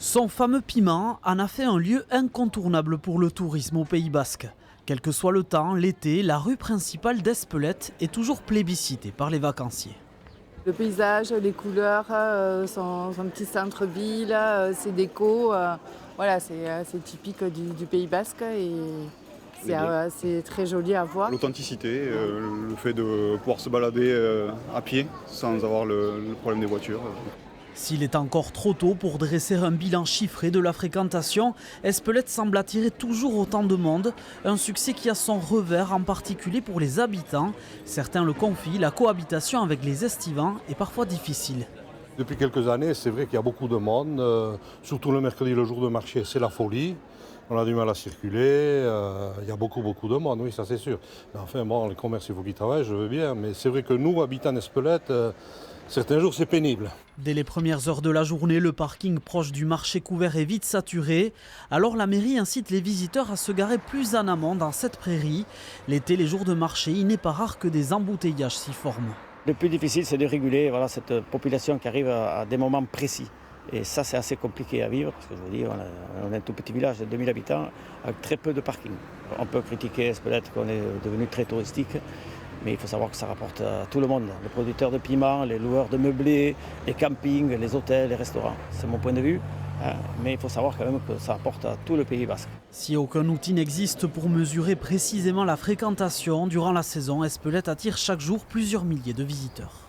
Son fameux piment en a fait un lieu incontournable pour le tourisme au Pays Basque. Quel que soit le temps, l'été, la rue principale d'Espelette est toujours plébiscitée par les vacanciers. Le paysage, les couleurs, son petit centre-ville, ses décos, voilà, c'est typique du Pays Basque et c'est très joli à voir. L'authenticité, le fait de pouvoir se balader à pied sans avoir le problème des voitures. S'il est encore trop tôt pour dresser un bilan chiffré de la fréquentation, Espelette semble attirer toujours autant de monde, un succès qui a son revers en particulier pour les habitants. Certains le confient, la cohabitation avec les estivants est parfois difficile. Depuis quelques années, c'est vrai qu'il y a beaucoup de monde, surtout le mercredi, le jour de marché, c'est la folie. On a du mal à circuler, il y a beaucoup de monde, oui, ça c'est sûr. Mais enfin, bon, les commerces, il faut qu'ils travaillent, je veux bien, mais c'est vrai que nous, habitants d'Espelette, certains jours, c'est pénible. Dès les premières heures de la journée, le parking proche du marché couvert est vite saturé. Alors la mairie incite les visiteurs à se garer plus en amont dans cette prairie. L'été, les jours de marché, il n'est pas rare que des embouteillages s'y forment. Le plus difficile, c'est de réguler cette population qui arrive à des moments précis. Et ça, c'est assez compliqué à vivre, parce que je veux dire, on est un tout petit village de 2000 habitants avec très peu de parking. On peut critiquer peut-être qu'on est devenu très touristique, mais il faut savoir que ça rapporte à tout le monde. Les producteurs de piments, les loueurs de meublés, les campings, les hôtels, les restaurants. C'est mon point de vue, mais il faut savoir quand même que ça apporte à tout le Pays Basque. Si aucun outil n'existe pour mesurer précisément la fréquentation, durant la saison, Espelette attire chaque jour plusieurs milliers de visiteurs.